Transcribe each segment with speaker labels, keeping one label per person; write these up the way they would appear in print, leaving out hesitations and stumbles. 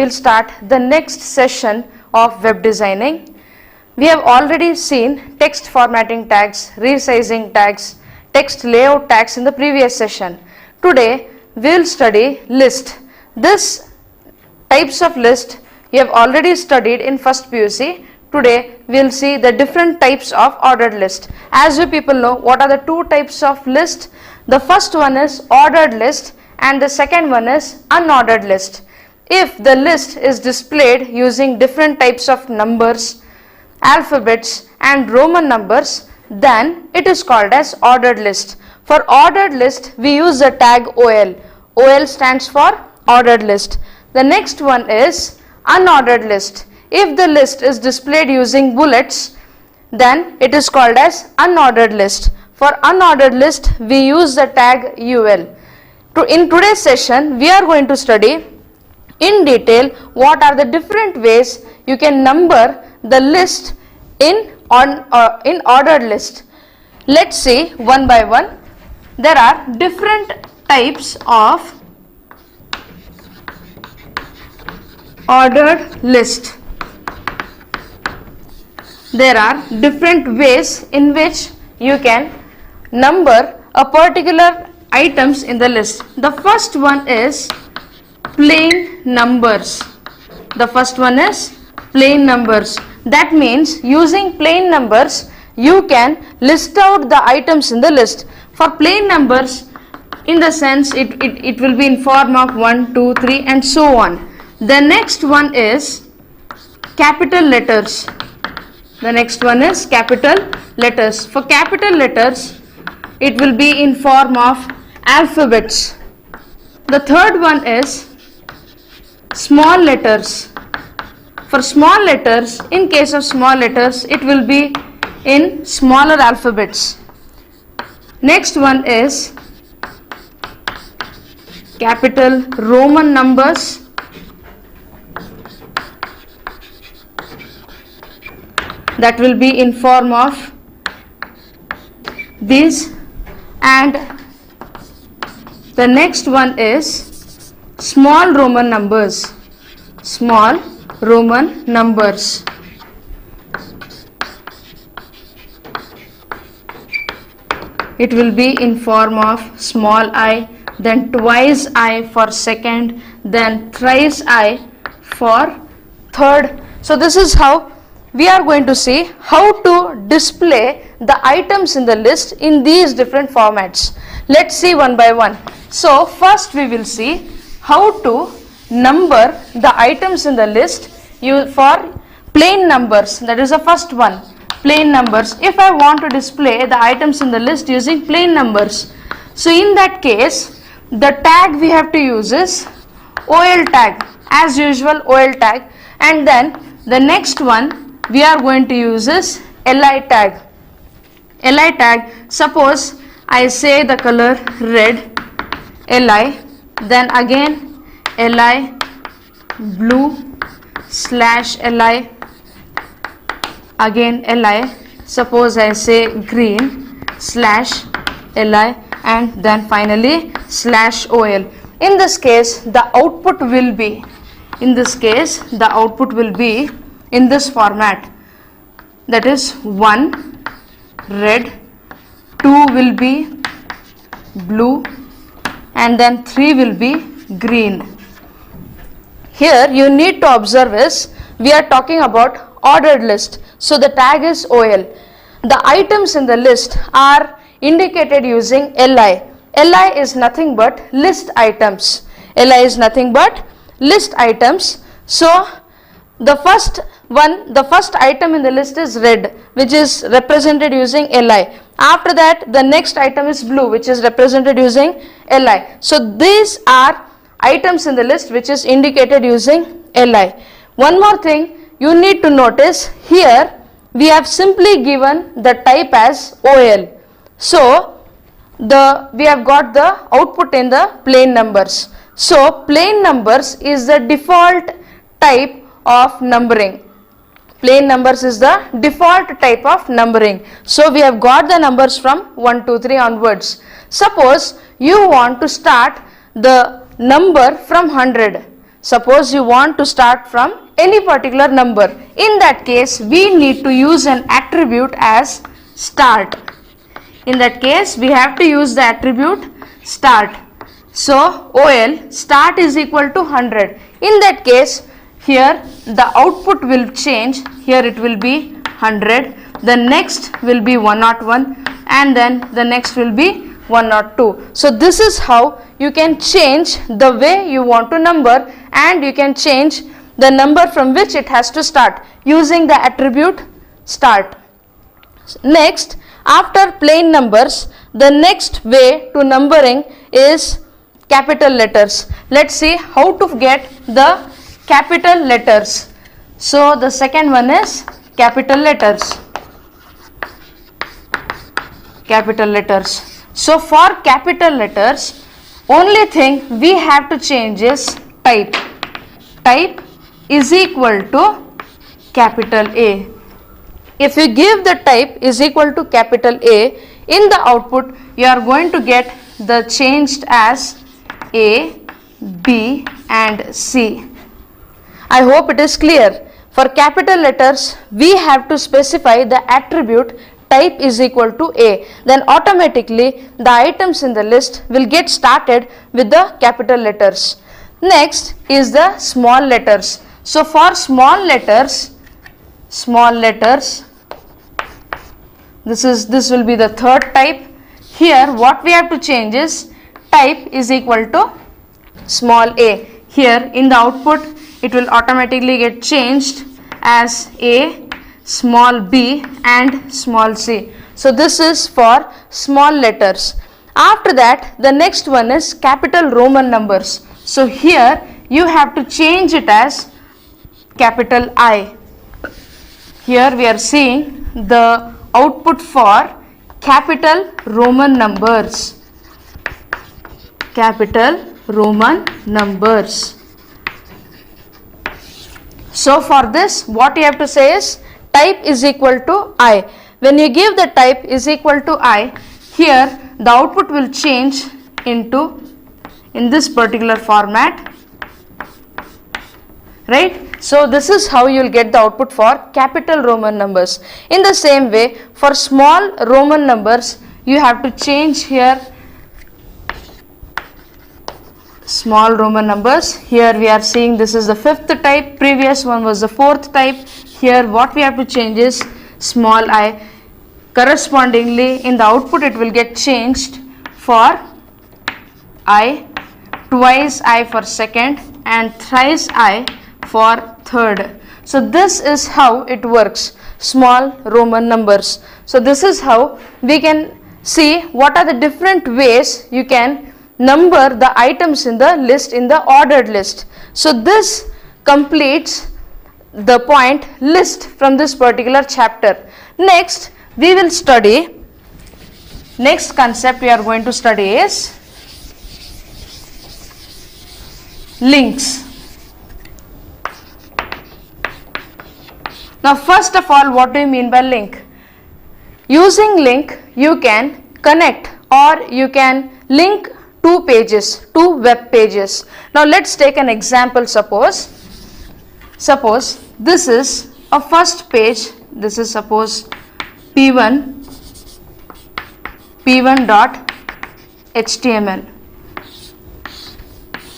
Speaker 1: we'll start the next session of web designing. We have already seen text formatting tags, resizing tags, text layout tags in the previous session. Today we'll study list. This types of list you have already studied in first PUC. Today we'll see the different types of ordered list. As you people know, what are the two types of list? The first one is ordered list and the second one is unordered list. If the list is displayed using different types of numbers, alphabets and Roman numbers, then it is called as ordered list. For ordered list we use the tag OL. OL stands for ordered list. The next one is unordered list. If the list is displayed using bullets, then it is called as unordered list. For unordered list we use the tag UL. In today's session we are going to study in detail what are the different ways you can number the list in ordered list. Let's see one by one. There are different types of ordered list. There are different ways in which you can number a particular items in the list. The first one is plain numbers. The first one is plain numbers. That means using plain numbers you can list out the items in the list. For plain numbers, in the sense it will be in form of 1, 2, 3 and so on. The next one is capital letters. The next one is capital letters. For capital letters, it will be in form of alphabets. The third one is small letters. For small letters, in case of small letters, it will be in smaller alphabets. Next one is capital Roman numbers. That will be in form of these, and the next one is small Roman numbers. Small Roman numbers. It will be in form of small I, then twice I for second, then thrice I for third. So this is how we are going to see how to display the items in the list in these different formats. Let's see one by one. So first we will see how to number the items in the list for plain numbers. That is the first one, plain numbers. If I want to display the items in the list using plain numbers, so in that case the tag we have to use is OL tag, as usual OL tag, and then the next one we are going to use is LI tag. LI tag, suppose I say the color red, LI, then again LI blue / LI, again LI, suppose I say green / LI, and then finally /OL. In this case the output will be, in this format, that is 1 red, 2 will be blue, and then 3 will be green. Here you need to observe is we are talking about ordered list, so the tag is OL. The items in the list are indicated using LI. LI is nothing but list items. LI is nothing but list items. So the first item in the list is red, which is represented using LI. After that the next item is blue, which is represented using LI. So these are items in the list which is indicated using LI. One more thing you need to notice, here we have simply given the type as OL. So we have got the output in the plain numbers. So plain numbers is the default type of numbering. Plain numbers is the default type of numbering. So we have got the numbers from 1, 2, 3 onwards. Suppose you want to start the number from 100. Suppose you want to start from any particular number. In that case, we need to use an attribute as start. In that case, we have to use the attribute start. So, OL start is equal to 100. In that case, here the output will change. Here it will be 100. The next will be 101 and then the next will be 102. So, this is how you can change the way you want to number, and you can change the number from which it has to start using the attribute start. Next, after plain numbers, the next way to numbering is capital letters. Let's see how to get the capital letters. So, the second one is capital letters. Capital letters. So, for capital letters, only thing we have to change is type. Type is equal to capital A. If you give the type is equal to capital A, in the output you are going to get the changed as A, B and C. I hope it is clear. For capital letters, we have to specify the attribute type is equal to A. Then automatically the items in the list will get started with the capital letters. Next is the small letters. So, for small letters, this will be the third type. Here what we have to change is type is equal to small a. Here in the output it will automatically get changed as A, small b and small c. So, this is for small letters. After that, the next one is capital Roman numbers. So, here you have to change it as capital I. Here we are seeing the output for capital Roman numbers. Capital Roman numbers. So, for this what you have to say is type is equal to I. When you give the type is equal to I, here the output will change into in this particular format, right? So, this is how you will get the output for capital Roman numbers. In the same way, for small Roman numbers, you have to change here small Roman numbers. Here we are seeing this is the fifth type, previous one was the fourth type. Here what we have to change is small I. Correspondingly, in the output it will get changed for I, twice I for second and thrice I for third. So, this is how it works, small Roman numbers. So, this is how we can see what are the different ways you can number the items in the list, in the ordered list. So, this completes the point list from this particular chapter. Next we will study, next concept we are going to study is links. Now, first of all, what do you mean by link? Using link you can connect or you can link two pages, two web pages. Now, let's take an example. Suppose this is a first page, this is suppose p1.html.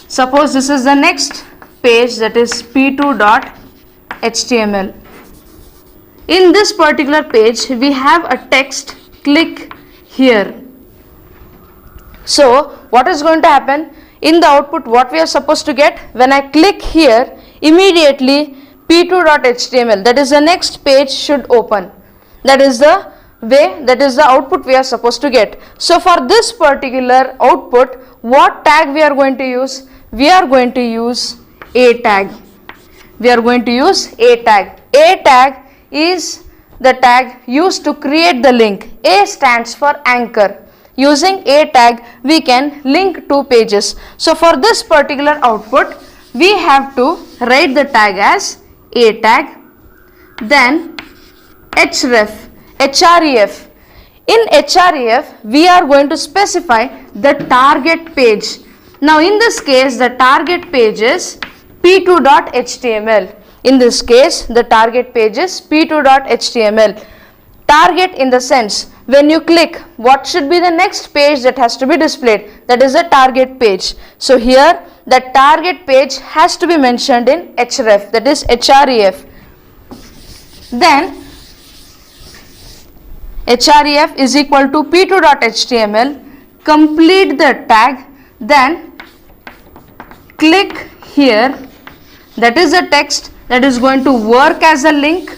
Speaker 1: Suppose this is the next page, that is p2.html. In this particular page we have a text, click here. So, what is going to happen in the output? What we are supposed to get, when I click here, immediately p2.html, that is the next page, should open. That is the way, that is the output we are supposed to get. So, for this particular output, what tag we are going to use? We are going to use a tag. We are going to use a tag. A tag is the tag used to create the link. A stands for anchor. Using a tag we can link two pages. So, for this particular output we have to write the tag as a tag, then href. In href we are going to specify the target page. Now, in this case the target page is p2.html. In this case, the target page is p2.html. Target in the sense, when you click, what should be the next page that has to be displayed? That is the target page. So here, the target page has to be mentioned in href, that is href. Then href is equal to p2.html, complete the tag, then click here, that is the text that is going to work as a link,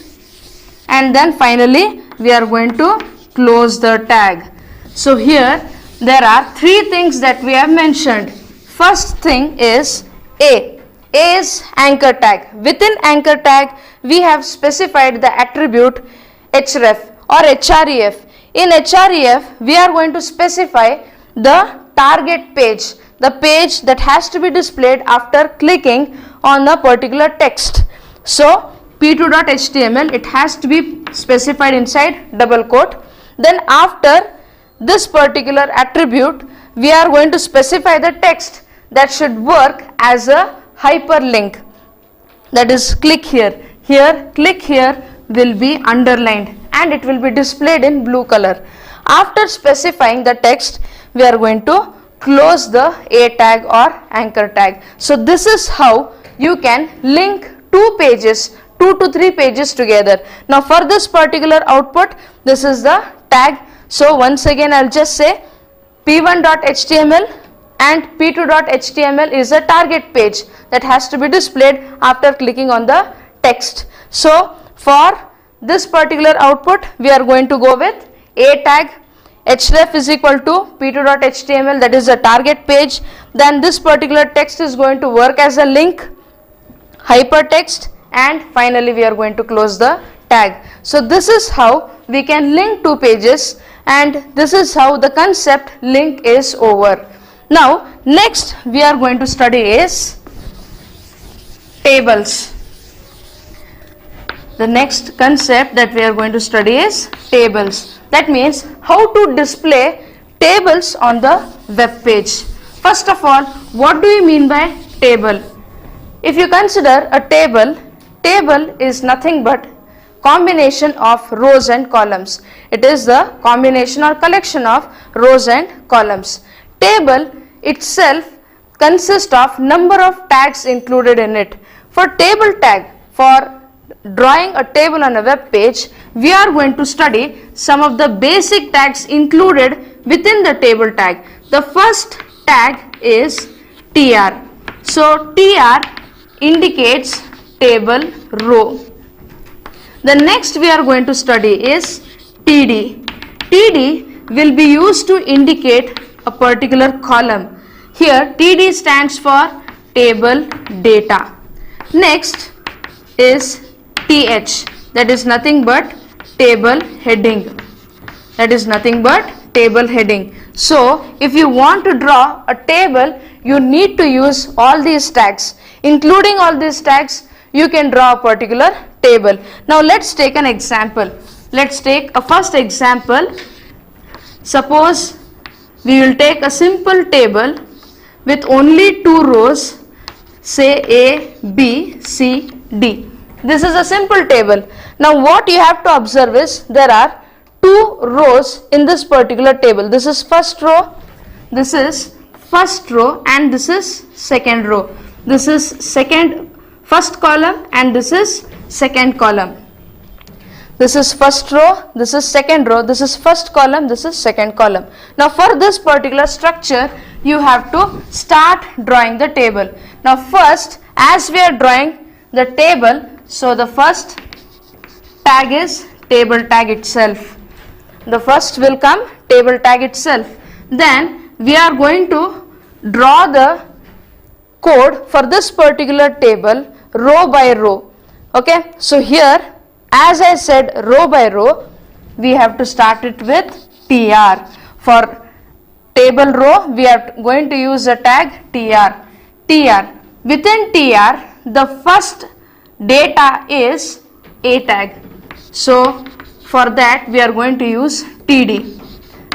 Speaker 1: and then finally we are going to close the tag. So here there are three things that we have mentioned. First thing is A is anchor tag. Within anchor tag we have specified the attribute href or href. In href we are going to specify the target page, the page that has to be displayed after clicking on the particular text. So p2.html, it has to be specified inside double quote. Then after this particular attribute, we are going to specify the text that should work as a hyperlink, that is click here. Here click here will be underlined and it will be displayed in blue color. After specifying the text, we are going to close the A tag or anchor tag. So this is how you can link two pages, 2 to 3 pages together. Now for this particular output, this is the tag. So once again I'll just say p1.html and p2.html is a target page that has to be displayed after clicking on the text. So for this particular output, we are going to go with A tag, href is equal to p2.html, that is the target page. Then this particular text is going to work as a link, hypertext, and finally we are going to close the tag. So this is how we can link two pages, and this is how the concept link is over. Now next we are going to study is tables. The next concept that we are going to study is tables. That means how to display tables on the web page. First of all, what do you mean by table? If you consider a table, table is nothing but combination of rows and columns. It is the combination or collection of rows and columns. Table itself consists of number of tags included in it. For table tag, for drawing a table on a web page, we are going to study some of the basic tags included within the table tag. The first tag is tr. So tr indicates table row. The next we are going to study is td. Td will be used to indicate a particular column. Here td stands for table data. Next is th, that is nothing but table heading. That is nothing but table heading. So if you want to draw a table, you need to use all these tags. Including all these tags, you can draw a particular table. Now let's take an example. Let's take a first example. Suppose we will take a simple table with only 2 rows, say A, B, C, D. This is a simple table. Now what you have to observe is there are 2 rows in this particular table. This is first row, this is first row, and this is second row. This is first column, and this is second column. This is first row, this is second row, this is first column, this is second column. Now for this particular structure, you have to start drawing the table. Now first, as we are drawing the table, so the first tag is table tag itself. The first will come table tag itself. Then we are going to draw the code for this particular table row by row. Okay, so here as I said row by row, we have to start it with tr. For table row, we are going to use the tag tr. Within tr, the first data is A tag. So for that we are going to use td.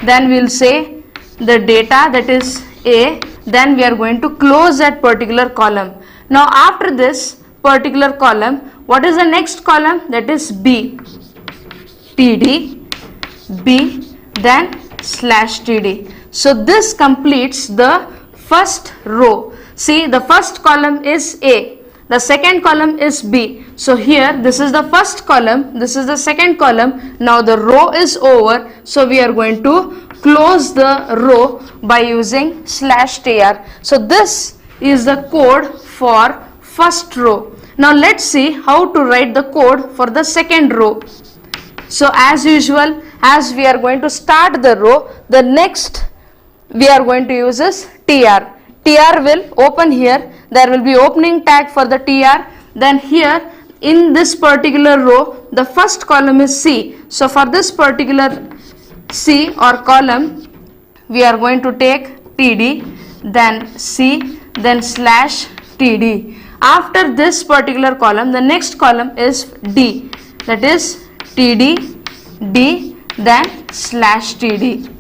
Speaker 1: Then we will say the data, that is A. Then we are going to close that particular column. Now after this particular column, what is the next column? That is B. TD, B, then slash TD. So this completes the first row. See, the first column is A, the second column is B. So here this is the first column, this is the second column. Now the row is over, so we are going to close the row by using slash tr. So this is the code for first row. Now let's see how to write the code for the second row. So as usual, as we are going to start the row, the next we are going to use is tr. TR will open here, there will be opening tag for the TR. Then here in this particular row, the first column is C. So for this particular C or column, we are going to take TD, then C, then slash TD. After this particular column, the next column is D, that is TD, D, then slash TD.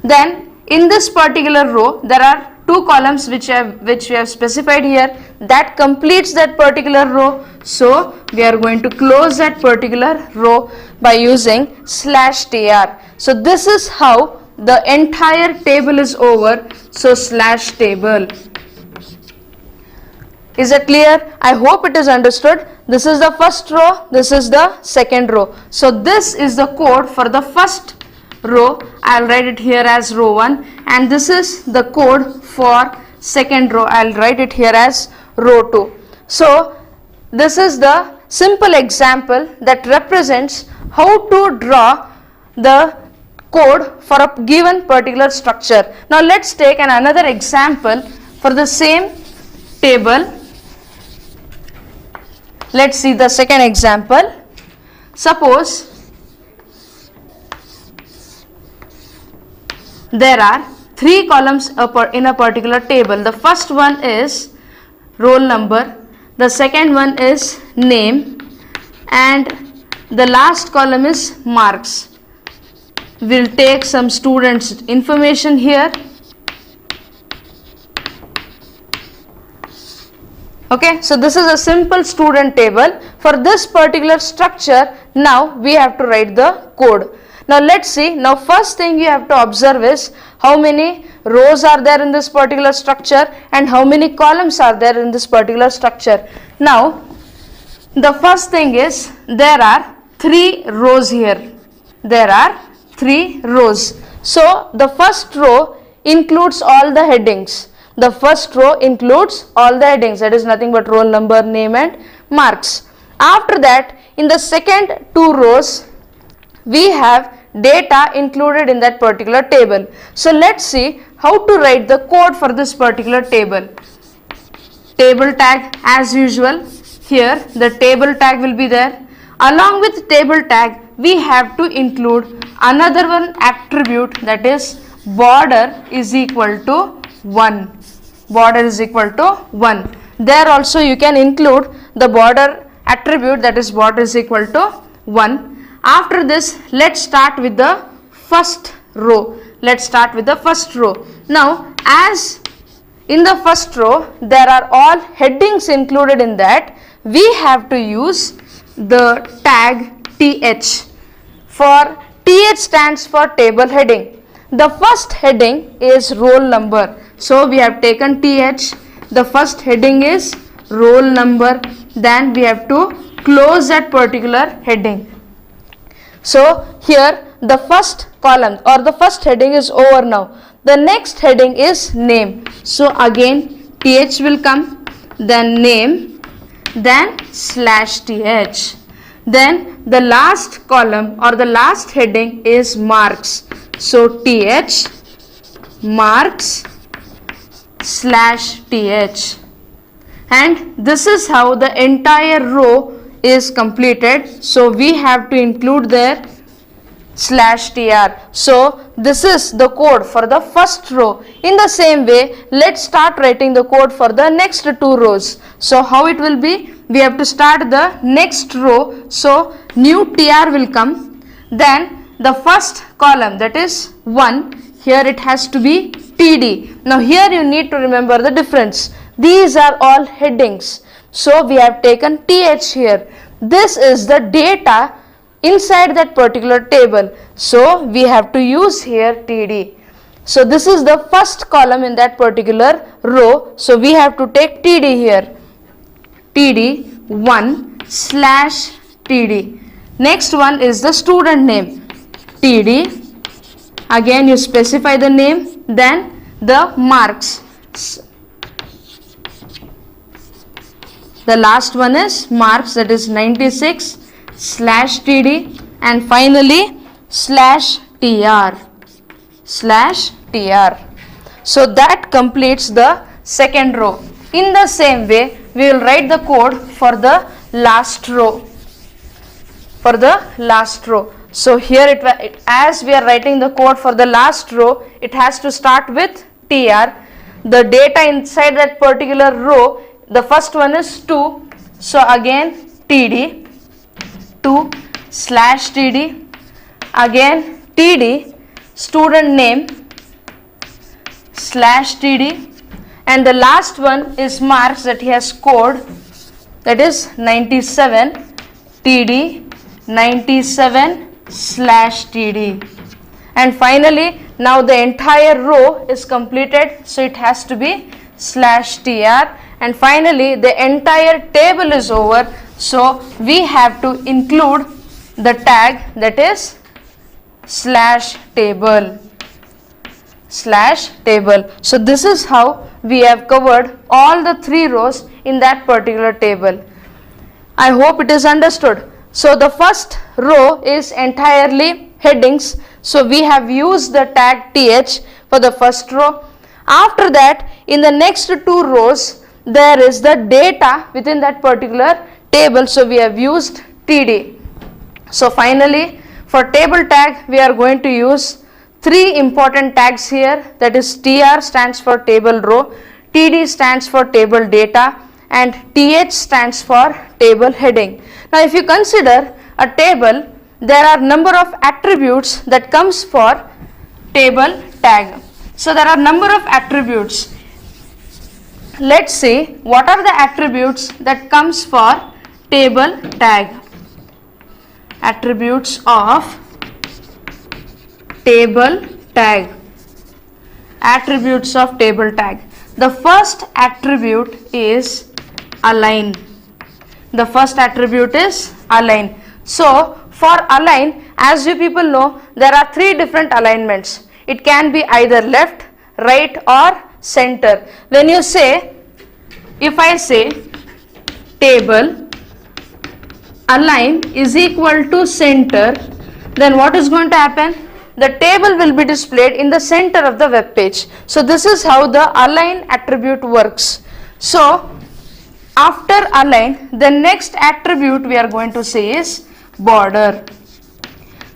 Speaker 1: Then in this particular row, there are two columns which we have specified here, that completes that particular row. So we are going to close that particular row by using slash tr. So this is how the entire table is over. So slash table. Is it clear? I hope it is understood. This is the first row, this is the second row. So this is the code for the first row. I'll write it here as row 1, and this is the code for second row. I'll write it here as row 2. So this is the simple example that represents how to draw the code for a given particular structure. Now let's take another example for the same table. Let's see the second example. Suppose there are 3 columns in a particular table. The first one is roll number, the second one is name, and the last column is marks. We'll take some students' information here. Okay, so this is a simple student table. For this particular structure, now we have to write the code. Now let's see. Now first thing you have to observe is how many rows are there in this particular structure and how many columns are there in this particular structure. Now the first thing is there are 3 rows here. There are 3 rows. So the first row includes all the headings. The first row includes all the headings, that is nothing but roll number, name, and marks. After that, in the second 2 rows, we have data included in that particular table. So let's see how to write the code for this particular table. Table tag as usual. Here the table tag will be there. Along with table tag, we have to include another one attribute, that is border is equal to 1. Border is equal to 1. There also you can include the border attribute, that is border is equal to 1. After this, let's start with the first row. Let's start with the first row. Now as in the first row there are all headings included in that, we have to use the tag th. For th stands for table heading. The first heading is roll number. So we have taken th. The first heading is roll number. Then we have to close that particular heading. So here the first column or the first heading is over now. The next heading is name. So again th will come, then name, then slash th. Then the last column or the last heading is marks. So th, marks, slash th. And this is how the entire row is completed. So we have to include there slash tr. So this is the code for the first row. In the same way, let's start writing the code for the next 2 rows. So how it will be? We have to start the next row. So new tr will come. Then the first column, that is 1, here it has to be td. Now here you need to remember the difference. These are all headings. So we have taken th here. This is the data inside that particular table. So we have to use here td. So this is the first column in that particular row. So we have to take td here. td1/td. Next one is the student name. td. Again you specify the name, then the marks. The last one is marks, that is 96/td, and finally /tr. So that completes the second row. In the same way, we will write the code for the last row. So here as we are writing the code for the last row, it has to start with tr. The data inside that particular row, the first one is 2. So again td, 2/td, again td, student name /td, and the last one is marks that he has scored, that is 97, td 97/td. And finally now the entire row is completed, so it has to be /tr. And finally the entire table is over, so we have to include the tag, that is /table. So this is how we have covered all the 3 rows in that particular table. I hope it is understood. So the first row is entirely headings. So we have used the tag th for the first row. After that, in the next 2 rows, there is the data within that particular table. So we have used td. So finally, for table tag, we are going to use 3 important tags here, that is tr stands for table row, td stands for table data, and th stands for table heading. Now if you consider a table, there are number of attributes that comes for table tag. So there are number of attributes. Let's see what are the attributes that comes for table tag. Attributes of table tag. Attributes of table tag. The first attribute is align. The first attribute is align. So for align, as you people know, there are 3 different alignments. It can be either left, right, or center. When you say, if I say table align is equal to center, then what is going to happen? The table will be displayed in the center of the web page. So this is how the align attribute works. So after align, the next attribute we are going to say is border.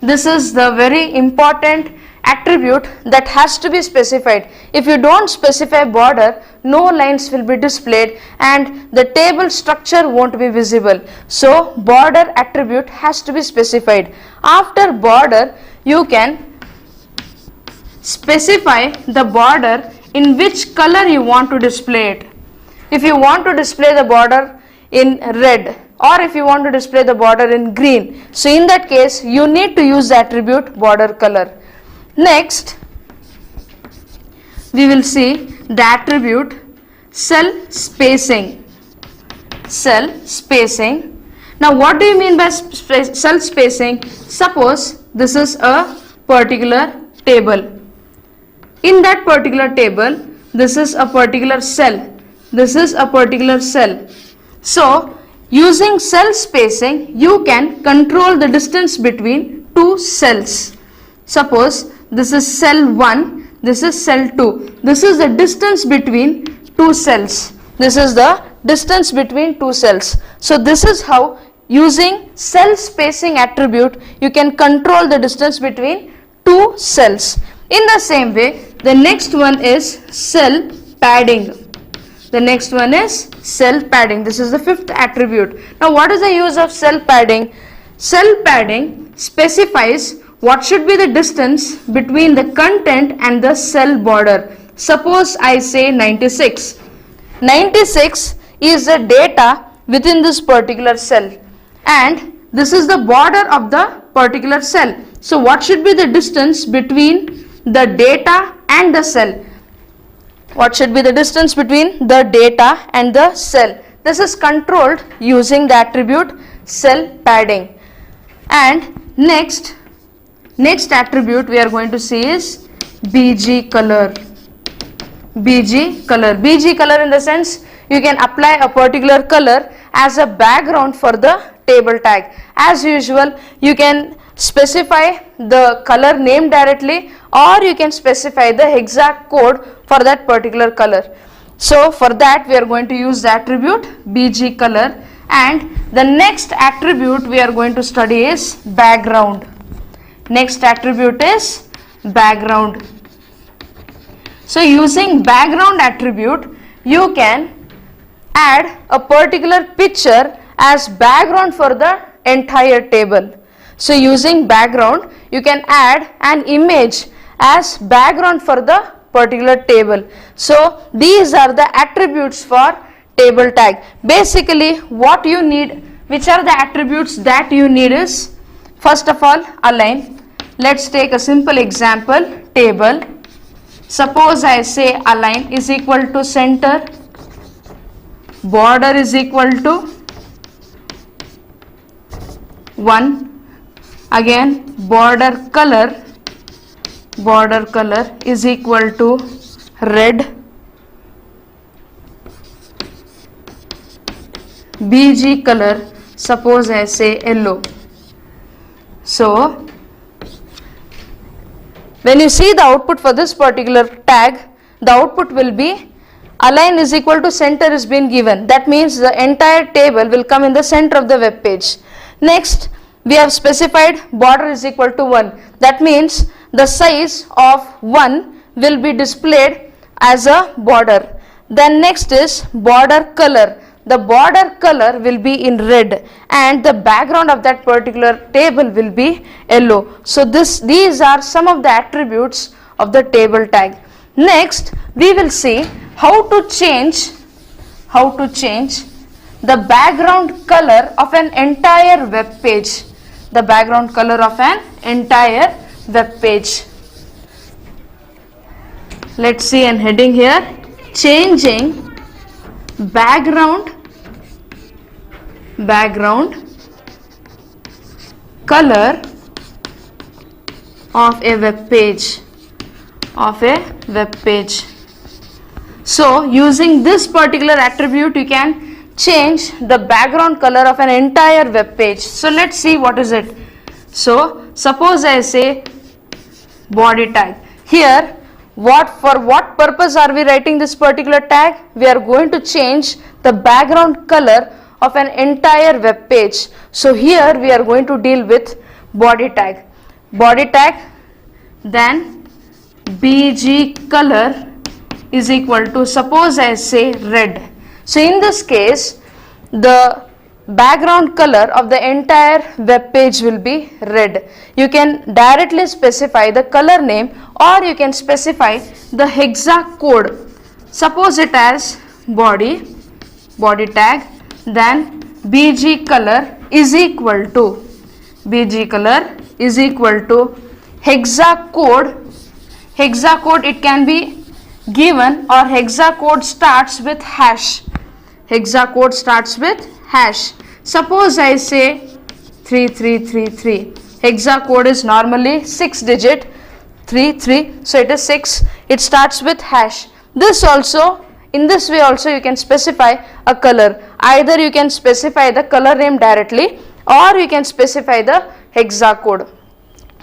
Speaker 1: This is the very important attribute that has to be specified. If you don't specify border, no lines will be displayed and the table structure won't be visible. So border attribute has to be specified. After border, you can specify the border in which color you want to display it. If you want to display the border in red, or if you want to display the border in green, so in that case you need to use the attribute border color. Next, we will see the attribute cell spacing. Cell spacing. Now what do you mean by cell spacing? Suppose this is a particular table. In that particular table, this is a particular cell. This is a particular cell. So using cell spacing, you can control the distance between 2 cells. Suppose this is cell 1, this is cell 2. This is the distance between 2 cells. This is the distance between 2 cells. So this is how, using cell spacing attribute, you can control the distance between 2 cells. In the same way, the next one is cell padding. The next one is cell padding. This is the 5th attribute. Now what is the use of cell padding? Cell padding specifies what should be the distance between the content and the cell border. Suppose I say 96. 96 is the data within this particular cell, and this is the border of the particular cell. So what should be the distance between the data and the cell? What should be the distance between the data and the cell? This is controlled using the attribute cell padding. And next attribute we are going to see is BG color. BG color in the sense you can apply a particular color as a background for the table tag. As usual, you can specify the color name directly, or you can specify the exact code for that particular color. So for that we are going to use the attribute BG color, and the next attribute we are going to study is background. Next attribute is background. So using background attribute, you can add a particular picture as background for the entire table. So using background, you can add an image as background for the particular table. So these are the attributes for table tag. Basically what you need, which are the attributes that you need is, first of all, align. Let's take a simple example, table. Suppose I say align is equal to center, border is equal to 1, again border color is equal to red, BG color, suppose I say yellow. So when you see the output for this particular tag, the output will be align is equal to center is been given. That means the entire table will come in the center of the web page. Next, we have specified border is equal to 1. That means the size of 1 will be displayed as a border. Then next is border color. The border color will be in red and the background of that particular table will be yellow. So these are some of the attributes of the table tag. Next, we will see how to change the background color of an entire web page. The background color of an entire web page. Let's see an heading here, changing background color of a web page. So using this particular attribute you can change the background color of an entire web page. So let's see what is it. So suppose I say body tag. Here for what purpose are we writing this particular tag? We are going to change the background color of an entire web page. So here we are going to deal with body tag. Then BG color is equal to, suppose I say red. So in this case the background color of the entire web page will be red. You can directly specify the color name or you can specify the exact code. Suppose it as body tag, then BG color is equal to hexacode. Hexacode, it can be given, or hexacode starts with hash. Suppose I say 3333. Hexacode is normally 6 digit, 33, so it is 6. It starts with hash. This also, in this way also you can specify a color. Either you can specify the color name directly or you can specify the hexacode.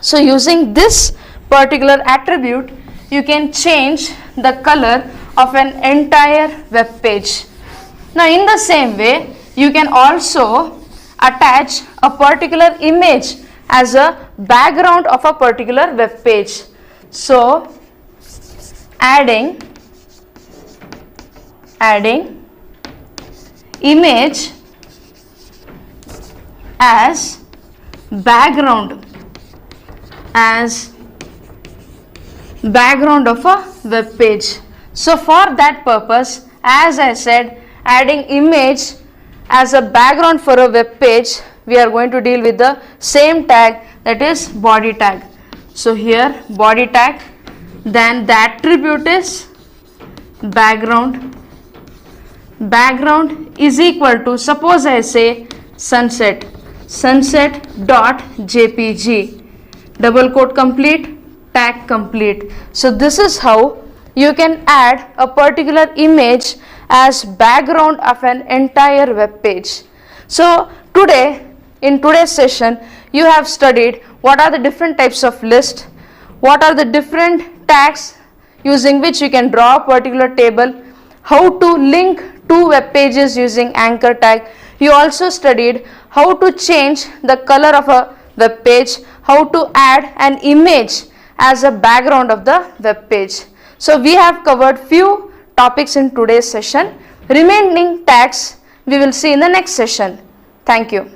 Speaker 1: So using this particular attribute you can change the color of an entire web page. Now in the same way you can also attach a particular image as a background of a particular web page. So adding image as background of a web page. So for that purpose, as I said, adding image as a background for a web page, we are going to deal with the same tag, that is body tag. So here body tag, then the attribute is background. Background is equal to, suppose I say sunset dot jpg, double quote complete, tag complete. So this is how you can add a particular image as background of an entire web page. So today, in today's session, you have studied what are the different types of list, what are the different tags using which you can draw a particular table, how to link two web pages using anchor tag. You also studied how to change the color of a web page, how to add an image as a background of the web page. So we have covered few topics in today's session. Remaining tags we will see in the next session. Thank you.